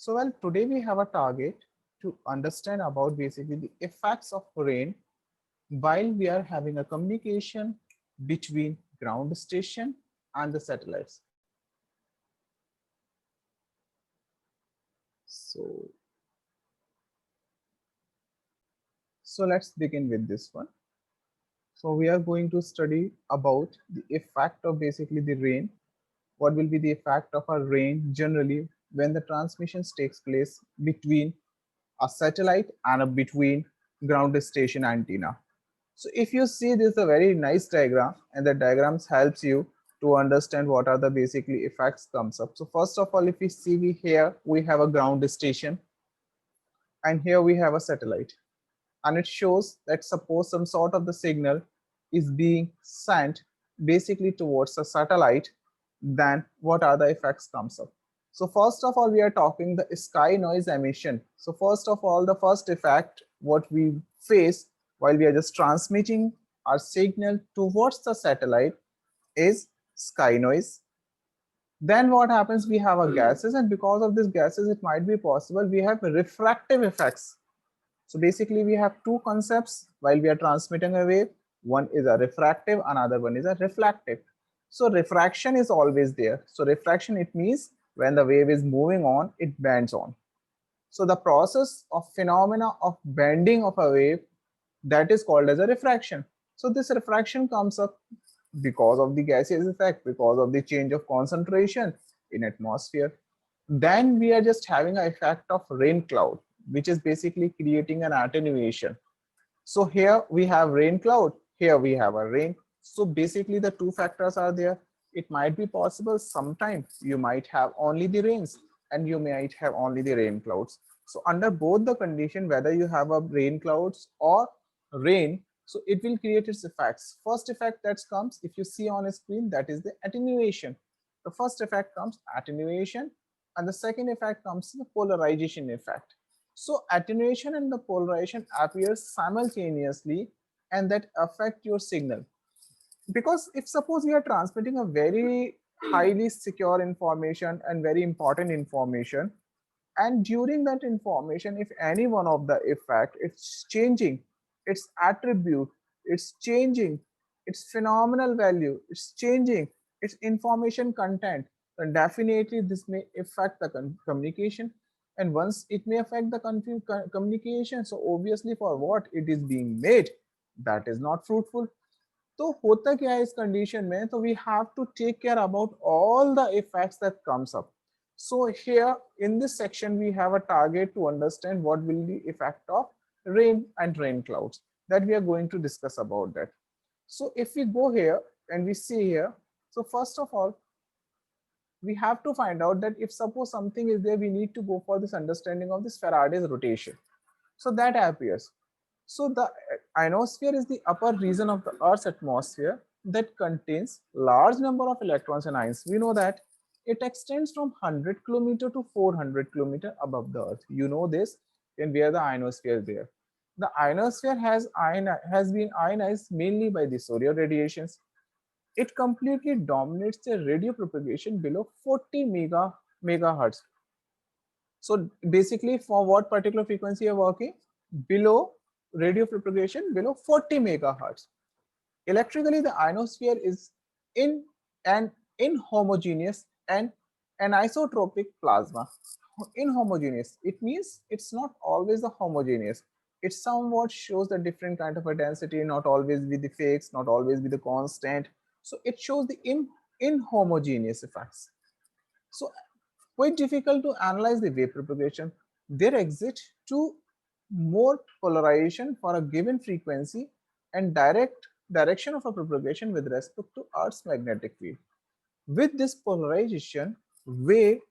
So well, today we have a target to understand about basically the effects of rain while we are having a communication between ground station and the satellites. So, so let's begin with this one. So we are going to study about the effect of basically the rain. What will be the effect of a rain generally when the transmissions takes place between a satellite and a between ground station antenna. So if you see, this is a very nice diagram, and the diagrams helps you to understand what are the basically effects comes up. So first of all, if we see, here we have a ground station and here we have a satellite, and it shows that suppose some sort of the signal is being sent basically towards a satellite, then what are the effects comes up. So first of all, we are talking the sky noise emission. So first of all, the first effect what we face while we are just transmitting our signal towards the satellite is sky noise. Then what happens, we have a gases, and because of these gases it might be possible we have refractive effects. So basically we have two concepts while we are transmitting a wave. One is a refractive, another one is a reflective. So refraction is always there. So refraction, it means when the wave is moving on, it bends on. So the process of phenomena of bending of a wave, that is called as a refraction. So this refraction comes up because of the gaseous effect, because of the change of concentration in atmosphere. Then we are just having an effect of rain cloud, which is basically creating an attenuation. So here we have rain cloud, here we have a rain. So basically the two factors are there. It might be possible sometimes you might have only the rains and you might have only the rain clouds. So under both the condition, whether you have a rain clouds or rain, so it will create its effects. First effect that comes, if you see on a screen, that is the attenuation. The first effect comes attenuation, and the second effect comes the polarization effect. So attenuation and the polarization appears simultaneously, and that affect your signal. Because if suppose we are transmitting a very highly secure information and very important information, and during that information, if any one of the effect, it's changing its attribute, it's changing its phenomenal value, it's changing its information content, then definitely this may affect the communication. And once it may affect the communication, so obviously for what it is being made, that is not fruitful. तो होता क्या है इस condition में, तो we have to take care about all the effects that comes up. So here in this section we have a target to understand what will be effect of rain and rain clouds, that we are going to discuss about that. So if we go here and we see here, so first of all we have to find out that if suppose something is there, we need to go for this understanding of this Faraday's rotation. So that appears. So the ionosphere is the upper region of the Earth's atmosphere that contains large number of electrons and ions. We know that it extends from 100 kilometer to 400 kilometer above the Earth. You know this, and where the ionosphere is there. The ionosphere has been ionized mainly by the solar radiations. It completely dominates the radio propagation below 40 megahertz. So basically, for what particular frequency you're working? Below radio propagation below 40 megahertz. Electrically, the ionosphere is in an inhomogeneous and anisotropic plasma. Inhomogeneous, it means it's not always the homogeneous. It somewhat shows the different kind of a density, not always with the fixed, not always with the constant. So it shows the inhomogeneous effects. So quite difficult to analyze the wave propagation. There exist two more polarization for a given frequency and direct direction of a propagation with respect to Earth's magnetic field. With this polarization, wave,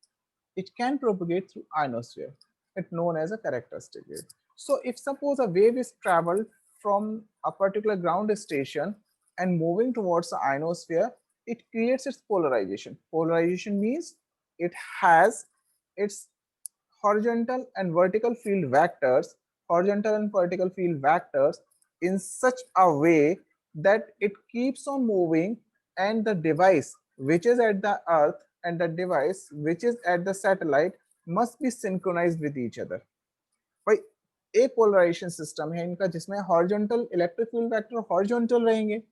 it can propagate through ionosphere. It's known as a characteristic wave. So if suppose a wave is traveled from a particular ground station and moving towards the ionosphere, it creates its polarization. Polarization means it has its horizontal and vertical field vectors, horizontal and vertical field vectors in such a way that it keeps on moving, and the device which is at the earth and the device which is at the satellite, must be synchronized with each other. भाई एक polarisation system है इनका जिसमें horizontal electric field vector horizontal रहेंगे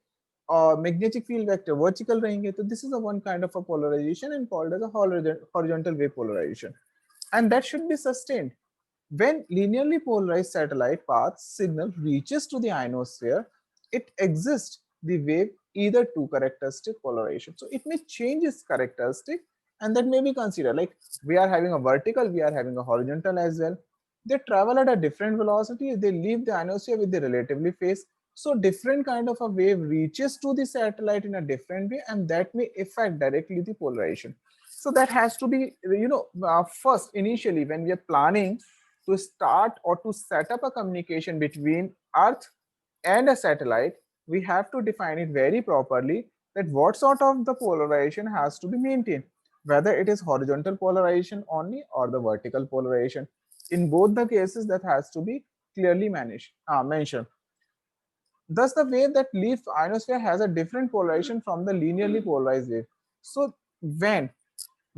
और magnetic field vector vertical रहेंगे, तो this is a one kind of a polarization and called as a horizontal wave polarization, and that should be sustained. When linearly polarized satellite path signal reaches to the ionosphere, it exists the wave either two characteristic polarization. So it may change its characteristic, and that may be considered like we are having a vertical, we are having a horizontal as well. They travel at a different velocity, they leave the ionosphere with the relatively phase. So different kind of a wave reaches to the satellite in a different way, and that may affect directly the polarization. So that has to be, first initially when we are planning to start or to set up a communication between Earth and a satellite, we have to define it very properly that what sort of the polarization has to be maintained, whether it is horizontal polarization only or the vertical polarization. In both the cases, that has to be clearly mentioned. Thus, the wave that leaves ionosphere has a different polarization from the linearly polarized wave. So, when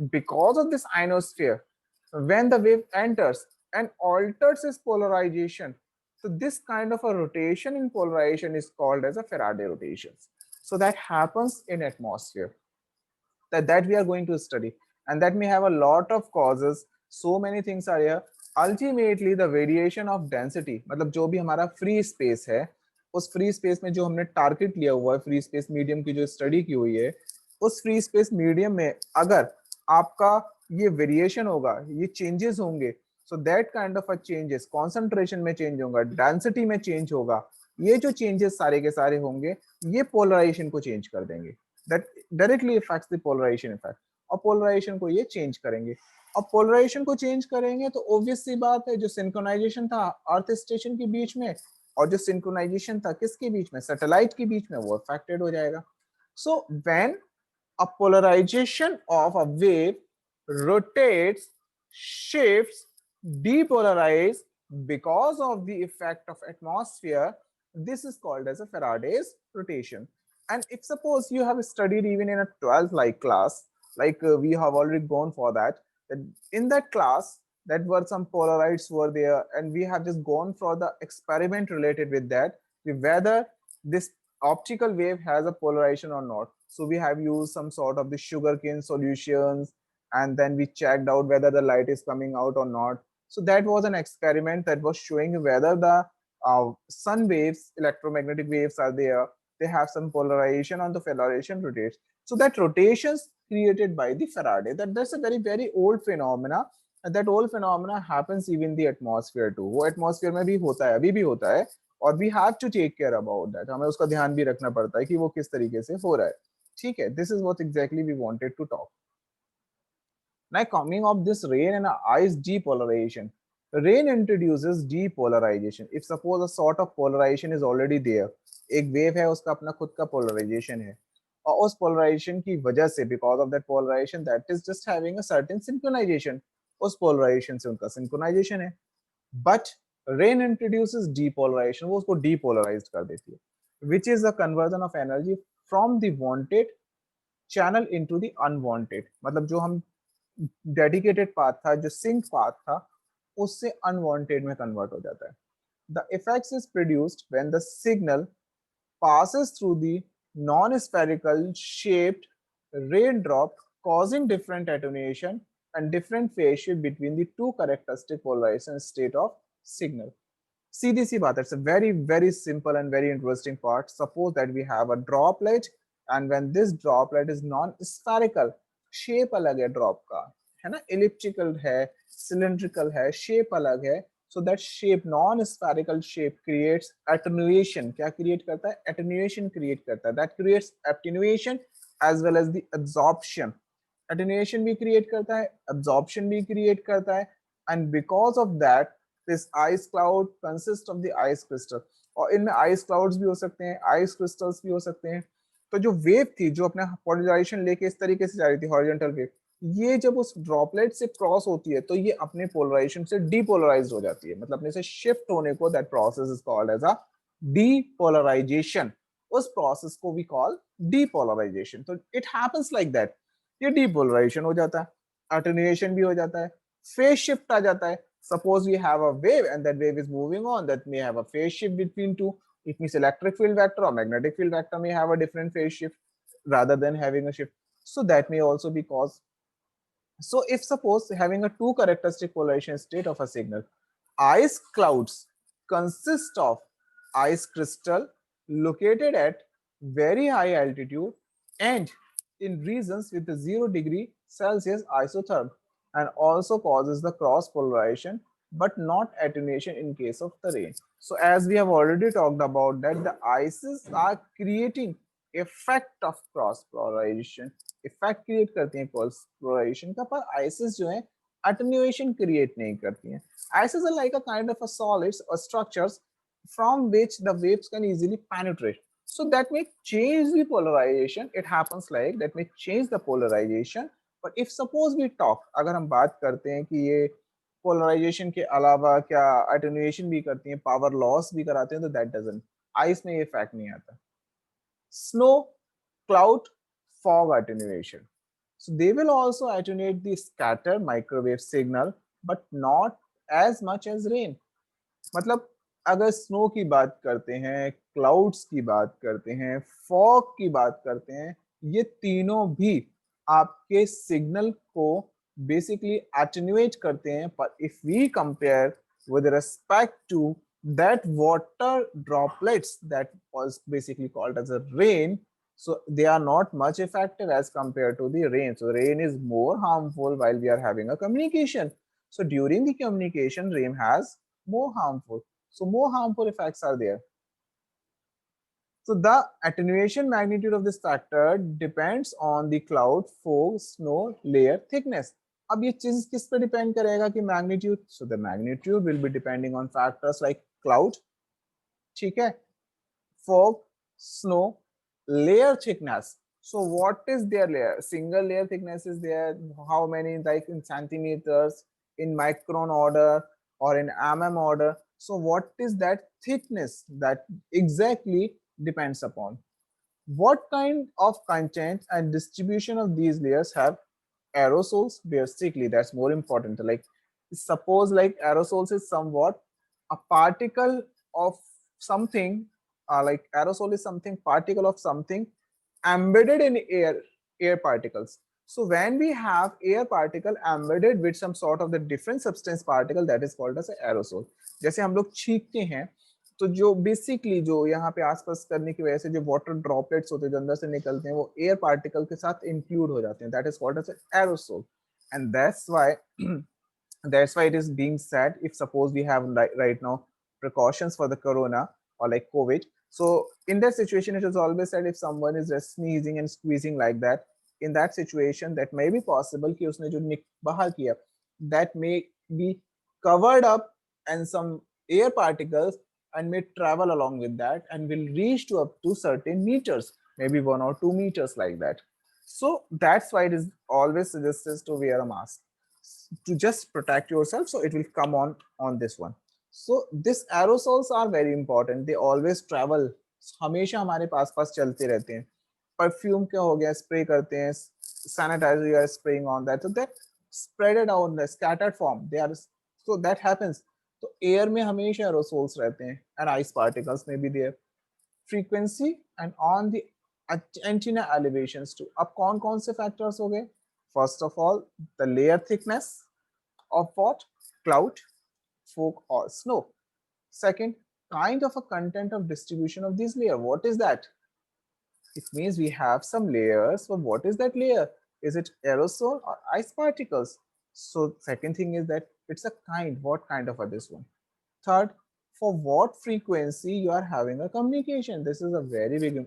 because of this ionosphere, when the wave enters and alters its polarization, so this kind of a rotation in polarization is called as a Faraday rotation. So that happens in atmosphere, that we are going to study, and that may have a lot of causes. So many things are here. Ultimately the variation of density, मतलब जो भी हमारा free space है, उस free space में जो हमने target लिया हुआ है, free space medium की जो study की हुई है, उस free space medium में अगर आपका ये variation होगा, ये changes होंगे, so that kind of a changes, concentration में change होगा, density में change होगा, ये जो changes सारे के सारे होंगे, ये polarization को change कर देंगे. That directly affects the polarization effect. और polarization को ये change करेंगे. अब polarization को change करेंगे तो obvious सी बात है, जो synchronization था अर्थ स्टेशन के बीच में और जो synchronization था किसके बीच में, सैटेलाइट के बीच में, वो affected हो जाएगा. So when a polarization of a wave rotates, shifts, depolarize because of the effect of atmosphere, this is called as a Faraday's rotation. And if suppose you have studied even in a 12th like class, like we have already gone for that, in that class that were some polarites were there, and we have just gone for the experiment related with that, whether this optical wave has a polarization or not. So we have used some sort of the sugarcane solutions, and then we checked out whether the light is coming out or not. So that was an experiment that was showing whether the sun waves, electromagnetic waves are there, they have some polarization on the polarization rotates. So that rotations created by the Faraday, that's a very very old phenomena, and that old phenomena happens even in the atmosphere too. वो atmosphere में भी होता है, अभी भी होता है, और we have to take care about that, हमें उसका ध्यान भी रखना पड़ता है कि वो किस तरीके से हो रहा है. ठीक है, this is what exactly we wanted to talk. Now coming of this rain and ice depolarization. Rain introduces depolarization. If suppose a sort of polarization is already there, एक वेव है उसका अपना खुद का polarization है, और उस polarization की वजह से because of that polarization that is just having a certain synchronization, उस polarization से उनका synchronization है. But rain introduces depolarization, वो उसको depolarized कर देती है, which is the conversion of energy from the wanted channel into the unwanted. मतलब जो हम डेडिकेटेड पाथ था, जो सिंक पाथ था, उससे अनवांटेड में कन्वर्ट हो जाता है. The effects is produced when the signal passes through the non-spherical shaped raindrop, causing different attenuation and different phase shift between the two characteristic polarization state of signal. सीधी सी बात है, it's a very very simple and very interesting part. Suppose that we have a droplet, and when this droplet is non-spherical, shape अलग है drop का, है ना, elliptical है, cylindrical है, shape अलग है. So that shape, non-spherical shape creates attenuation. क्या create करता है? Attenuation create करता है. That creates attenuation as well as the absorption. Attenuation भी create करता है, absorption भी create करता है, and because of that this ice cloud consists of the ice crystal. और इनमें ice clouds भी हो सकते हैं, ice crystals भी हो सकते हैं. तो जो वेव थी, जो अपना पोलराइजेशन लेके इस तरीके से जा रही थी, हॉरिजॉन्टल वेव, ये जब उस ड्रॉपलेट से क्रॉस होती है तो ये अपने पोलराइजेशन से डीपोलराइज हो जाती है, मतलब अपने से शिफ्ट होने को, that process is called as a depolarization. उस प्रोसेस को वी कॉल डीपोलराइजेशन. तो इट हैपेंस लाइक दैट, ये डीपोलराइजेशन हो जाता है, अटेन्यूएशन भी हो जाता है, फेज शिफ्ट आ जाता है. Suppose we have a wave and that wave is moving on, that may have a phase shift between two. It means electric field vector or magnetic field vector may have a different phase shift rather than having a shift. So that may also be caused. So if suppose having a two characteristic polarization state of a signal, ice clouds consist of ice crystal located at very high altitude and in regions with the 0 degree Celsius isotherm, and also causes the cross polarization but not attenuation in case of the rain. So as we have already talked about that the ices are creating effect of cross polarization, effect create करती हैं polarisation का, पर आइसेस जो है attenuation create नहीं करती हैं. Ices are like a kind of a solids और structures from which the waves can easily penetrate. So that may change the polarization. It happens like that may change the polarization. But if suppose we talk, अगर हम बात करते हैं कि ये polarisation के अलावा क्या अटेन्यूएशन भी करती हैं, पावर लॉस भी कराते हैं, तो दैट डजंट, आइस में ये फैक्ट नहीं आता. Snow, cloud, fog attenuation. So they will also attenuate the scattered microwave signal, but not as much as rain. मतलब अगर स्नो की बात करते हैं, क्लाउड्स की बात करते हैं, फॉग की बात करते हैं, ये तीनों भी आपके सिग्नल को बेसिकली एटेन्यूएट करते हैं. पर if we compare with respect to that water droplets that was basically called as a rain, so they are not much effective as compared to the rain. So rain is more harmful while we are having a communication. So during the communication, rain has more harmful. So more harmful effects are there. So the attenuation magnitude of this factor depends on the cloud, fog, snow layer thickness. अब ये चीज किस पे depend करेगा कि magnitude. So the magnitude will be depending on factors like cloud, ठीक है, fog, snow, layer thickness. So what is their layer? Single layer thickness is there. How many, like in centimeters, in micron order, or in mm order? So what is that thickness? That exactly depends upon what kind of content and distribution of these layers have aerosols. Basically that's more important. Like suppose like aerosols is somewhat a particle of something, like aerosol is something particle of something embedded in air particles. So when we have air particle embedded with some sort of the different substance particle, that is called as aerosol. जैसे हम लोग छींकते हैं तो जो basically जो यहाँ पे आसपास करने की वजह से जो वाटर ड्रॉपलेट्स होते हैं जो अंदर से निकलते हैं वो एयर पार्टिकल के साथ इंक्लूड हो जाते हैं. That is called as aerosol. And that's why it is being said, if suppose we have right now precautions for the corona or like covid, so in that situation it is always said if someone is just sneezing and squeezing like that, in that situation that may be possible कि उसने जो बाहर किया that may be covered up and some air particles and may travel along with that and will reach to up to certain meters, maybe 1 or 2 meters like that. So that's why it is always suggested to wear a mask to just protect yourself. So it will come on this one. So this aerosols are very important. They always travel. हमेशा हमारे पास चलते रहते हैं. Perfume क्या हो गया, spray करते हैं, sanitizer you are spraying on that, so that spread it out in the scattered form. They are, so that happens. तो एयर में हमेशा एरोसोल्स रहते हैं and ice particles may be there. Frequency and on the antenna elevations too. अब कौन कौन से factors हो गए? First of all, the layer thickness of what? Cloud, fog or snow. Second, kind of a content of distribution of this layer. What is that? It means we have some layers, but what is that layer? Is it aerosol or ice particles? So second thing is that it's a kind. What kind of a this one? Third, for what frequency you are having a communication. This is a very big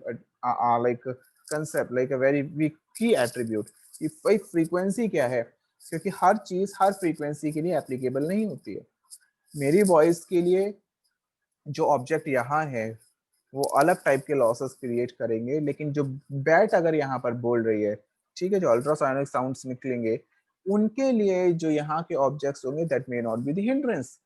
like concept, like a very big key attribute. कि भाई frequency क्या है, क्योंकि हर चीज हर frequency के लिए applicable नहीं होती है. मेरी वॉइस के लिए जो ऑब्जेक्ट यहाँ है वो अलग टाइप के लॉसेस क्रिएट करेंगे, लेकिन जो बैट अगर यहाँ पर बोल रही है, ठीक है, जो अल्ट्रासोनिक साउंड्स निकलेंगे उनके लिए जो यहाँ के ऑब्जेक्ट्स होंगे that may not be the hindrance,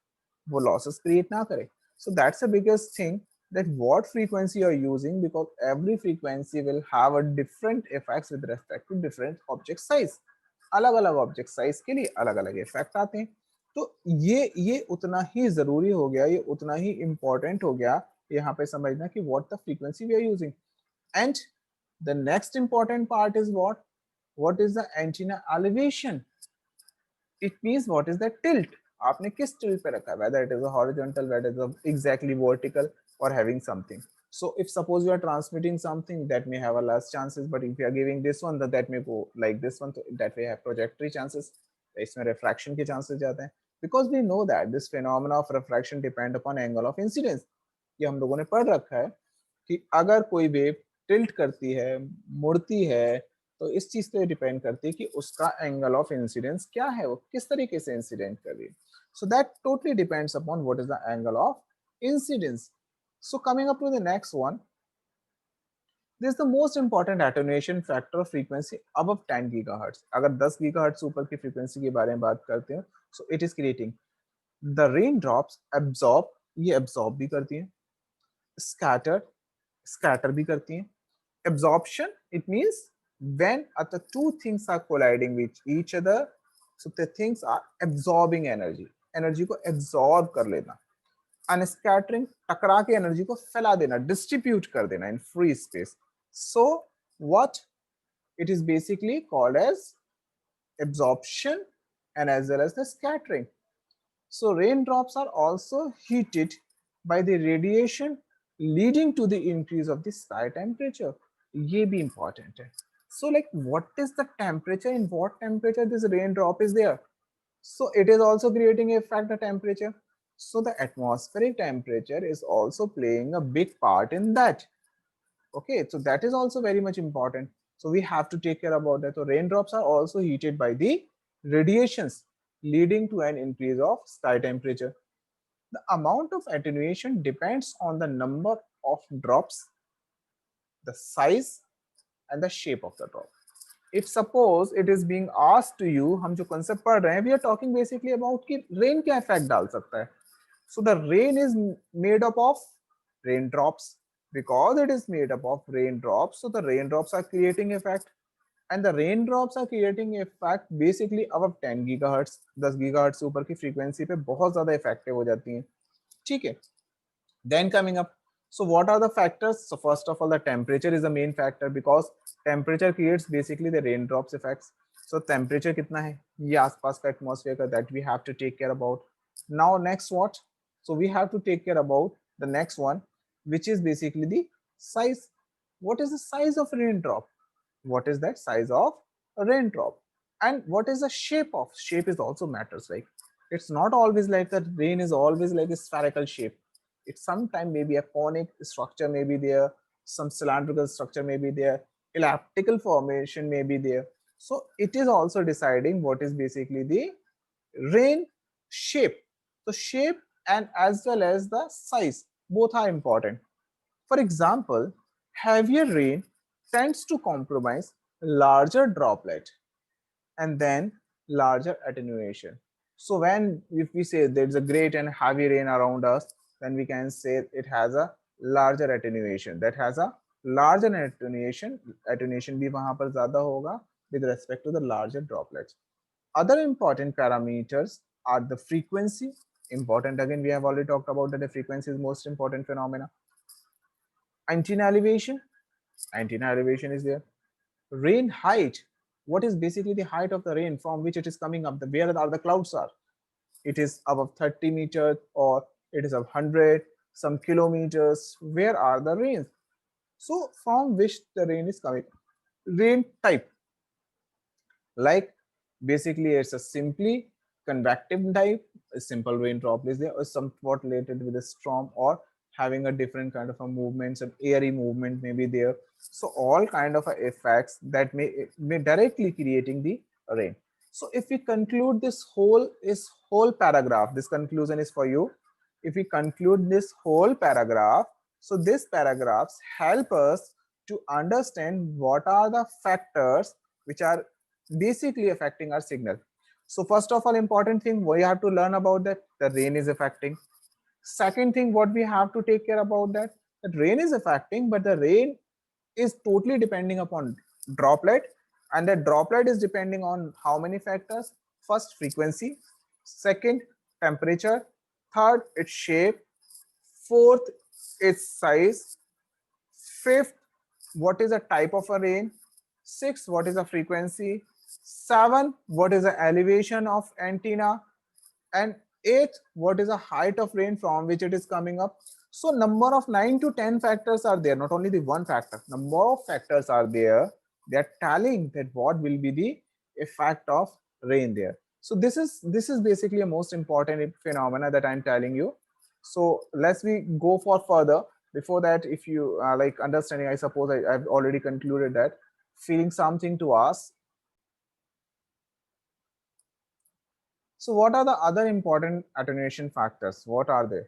वो लॉसेस क्रिएट ना करे. So that's the biggest thing, that what frequency you are using, because every frequency will have a different effects with respect to different object size. अलग अलग object size के लिए अलग अलग effect आते हैं। तो ये उतना ही जरूरी हो गया, ये उतना ही इंपॉर्टेंट हो गया यहाँ पे समझना कि what the frequency we are using. And the next important part is what is the antenna elevation. It means what is the tilt, आपने किस टिल्ट पे रखा है, whether it is a horizontal, whether it is exactly vertical or having something. So if suppose you are transmitting something that may have a less chances, but if you are giving this one that may go like this one, so that way have trajectory chances, इसमें refraction के chances जाते हैं, because we know that this phenomena of refraction depend upon angle of incidence। ये हम लोगों ने पढ़ रखा है कि अगर कोई वेव टिल्ट करती है, मुड़ती है, तो इस चीज पे डिपेंड करती है कि उसका एंगल ऑफ इंसिडेंस क्या है, वो किस तरीके से इंसिडेंट कर रही है। So that totally depends upon what is the angle of incidence. So coming up to the next one, this the most important attenuation factor of frequency above 10 gigahertz. अगर 10 गीगाहर्ट्ज ऊपर की फ्रीक्वेंसी के बारे में बात करते हैं, so it is creating the rain drops absorb, ये एब्जॉर्ब भी करती हैं, स्कैटर, स्कैटर भी करती हैं। Absorption, it means when the two things are colliding with each other, so the things are absorbing energy, energy को absorb कर लेना। and scattering, टकरा के energy को फैला देना, distribute कर देना in free space। so what it is basically called as absorption and as well as the scattering। so raindrops are also heated by the radiation leading to the increase of the sky temperature। ये भी important है। So like what is the temperature, in what temperature this raindrop is there? So it is also creating a effect the temperature। so the atmospheric temperature is also playing a big part in that। okay, so that is also very much important। so we have to take care about that। so raindrops are also heated by the radiations leading to an increase of sky temperature। the amount of attenuation depends on the number of drops, the size and the shape of the drop। if suppose it is being asked to you, हम जो concept पढ़ रहे हैं, we are talking basically about कि rain क्या effect डाल सकता है। so the rain is made up of raindrops, because it is made up of raindrops, so the raindrops are creating effect and the raindrops are creating effect basically above 10 gigahertz। 10 gigahertz से ऊपर की frequency पे बहुत ज़्यादा effective हो जाती हैं। ठीक है, then coming up, so what are the factors? so first of all the temperature is the main factor, because temperature creates basically the raindrops effects। so temperature कितना है, ये आसपास का atmosphere का, that we have to take care about। now next what, so we have to take care about the next one, which is basically the size। what is the size of raindrop, what is that size of a raindrop, and what is the shape of, shape is also matters, like it's not always like the rain is always like a spherical shape, it sometimes may be a conic structure may be there, some cylindrical structure may be there, elliptical formation may be there। so it is also deciding what is basically the rain shape। so shape and as well as the size, both are important। for example, heavier rain tends to compromise larger droplet and then larger attenuation। so when if we say there's a great and heavy rain around us, then we can say it has a larger attenuation, that has a larger attenuation, attenuation भी वहां पर ज्यादा होगा with respect to the larger droplets। other important parameters are the frequency, important again, we have already talked about that the frequency is most important phenomena। antenna elevation, antenna elevation is there। rain height, what is basically the height of the rain from which it is coming up, the where are the clouds are, it is above 30 meters or it is of 100 some kilometers, where are the rains, so from which the rain is coming, rain type, like basically it's a simply convective type, a simple raindrop is there, or somewhat related with a storm, or having a different kind of a movement, some airy movement may be there। so all kind of effects that may directly creating the rain। so if we conclude this whole paragraph, this conclusion is for you, if we conclude this whole paragraph, so these paragraphs help us to understand what are the factors which are basically affecting our signal। so first of all, important thing we have to learn about that the rain is affecting। second thing what we have to take care about that rain is affecting, but the rain is totally depending upon droplet and the droplet is depending on how many factors? First, frequency, second, temperature, third, its shape, fourth, its size, fifth, what is the type of a rain, sixth, what is the frequency, seven, what is the elevation of antenna, and eighth, what is the height of rain from which it is coming up. So number of 9 to 10 factors are there, not only the one factor, number of factors are there. They are telling that what will be the effect of rain there. So this is basically a most important phenomena that I'm telling you. So let's we go for further. Before that, if you like understanding, I suppose I've already concluded that feeling something to ask. So what are the other important attenuation factors? What are they?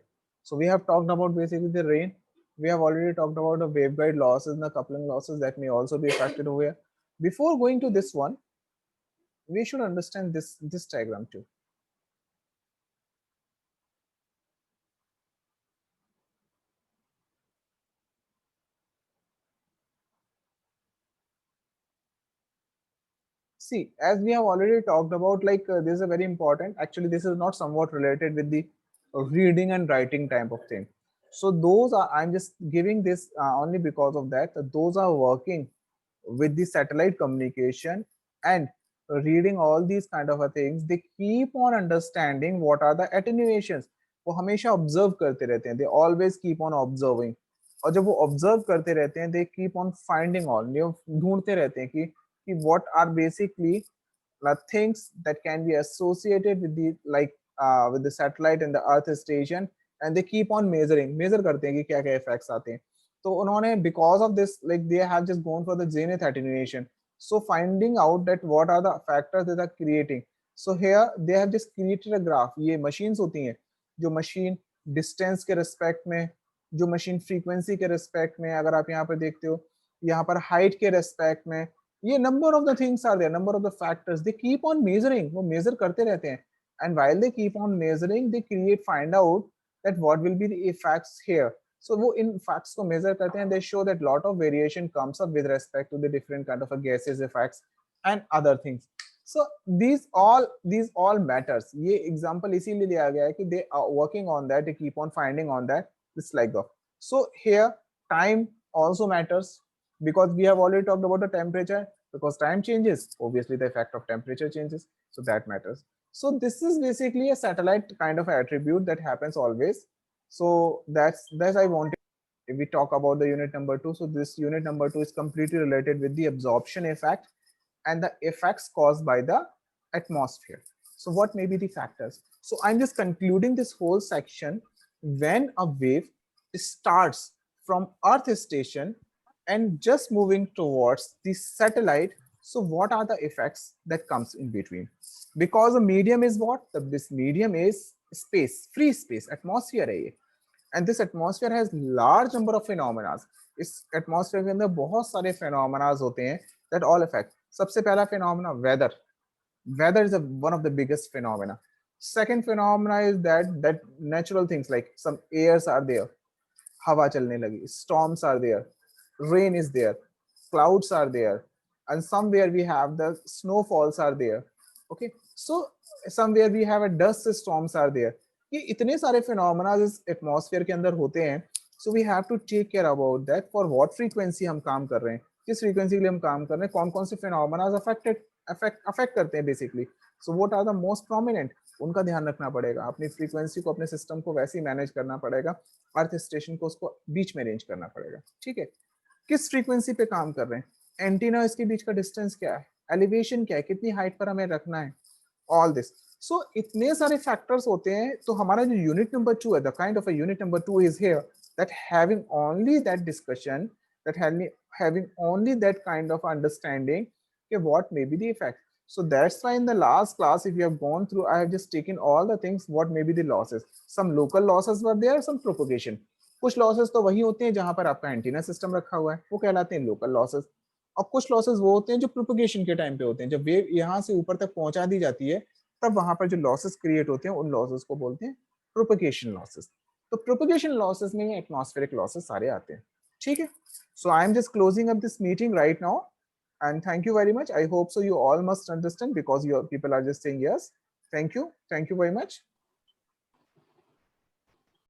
So we have talked about basically the rain. We have already talked about the waveguide losses and the coupling losses that may also be affected over here. Before going to this one, we should understand this diagram too. See, as we have already talked about, like this is a very important. Actually, this is not somewhat related with the reading and writing type of thing. So those are, I'm just giving this only because of that. Those are working with the satellite communication and reading all these kind of a things. They keep on understanding what are the attenuations. वो हमेशा observe करते रहते हैं. They always keep on observing. और जब वो observe करते रहते हैं, they keep on finding all, ढूंढते रहते हैं कि what are basically things that can be associated with the like with the satellite and the earth station, and they keep on measure करते हैं कि क्या क्या effects आते हैं. तो उन्होंने because of this, like they have just gone for the zenith attenuation, so finding out that what are the factors that are creating. So here they have just created a graph. ये machines होती हैं जो machine distance के respect में, जो machine frequency के respect में, अगर आप यहाँ पर देखते हो यहाँ पर height के respect में, ये number of the things are there, number of the factors, they keep on measuring, वो measure करते रहते हैं, and while they keep on measuring, they find out that what will be the effects here. So वो इन facts को measure करते हैं, they show that lot of variation comes up with respect to the different kind of a gases effects and other things. So these all matters. ये example इसीलिए लिया गया है कि they are working on that, they keep on finding on that, just like that. So here time also matters, because we have already talked about the temperature. Because time changes, obviously the effect of temperature changes, so that matters. So this is basically a satellite kind of attribute that happens always. So that's I wanted. If we talk about the unit number 2, so this unit number 2 is completely related with the absorption effect and the effects caused by the atmosphere. So what may be the factors? So I'm just concluding this whole section. When a wave starts from earth station and just moving towards the satellite, so what are the effects that comes in between? Because the medium is what? This medium is space, free space, atmosphere है ये. And this atmosphere has large number of phenomena. इस atmosphere के अंदर बहुत सारे phenomena होते हैं that all affect. सबसे पहला phenomena weather. Weather is one of the biggest phenomena. Second phenomena is that natural things like some airs are there, हवा चलने लगी, storms are there, rain is there, clouds are there, and somewhere we have the snowfalls are there. Okay, so somewhere we have a dust storms are there. ये इतने सारे phenomena इस atmosphere के अंदर होते हैं. So we have to take care about that. For what frequency हम काम कर रहे हैं, किस frequency के लिए हम काम कर रहे हैं, कौन कौन से phenomena affect करते हैं basically. So what are the most prominent, उनका ध्यान रखना पड़ेगा. अपनी frequency को, अपने system को वैसे ही manage करना पड़ेगा. अर्थ स्टेशन को उसको बीच में रेंज करना पड़ेगा. ठीक है, किस फ्रीक्वेंसी पे काम कर रहे हैं, एंटीना इसके बीच का डिस्टेंस क्या है, एलिवेशन क्या है, कितनी हाइट पर हमें रखना है, ऑल दिस. सो इतने सारे फैक्टर्स होते हैं. तो हमारा जो यूनिट नंबर 2 है, the kind of a unit number 2 is here that having only that discussion, that having only that kind of understanding okay, what may be the effect. So that's why in the last class, if you have gone through, I have just taken all the things what may be the losses. Some local losses were there, some propagation. कुछ losses तो वही होते हैं जहां पर आपका antenna system रखा हुआ है, वो कहलाते हैं लोकल लॉसेस. और कुछ लॉसेस वो होते हैं जो प्रोपगेशन के टाइम पे होते हैं, जब वेव यहाँ से ऊपर तक पहुंचा दी जाती है, तब वहां पर जो लॉसेस क्रिएट होते हैं, उन लॉसेस को बोलते हैं प्रोपगेशन लॉसेस. तो प्रोपगेशन लॉसेस में एटमॉस्फेरिक लॉसेस सारे आते हैं. ठीक है, so I am just closing up this meeting right now. And thank you very much. I hope so you all must understand because your people are just saying yes. Thank you very much.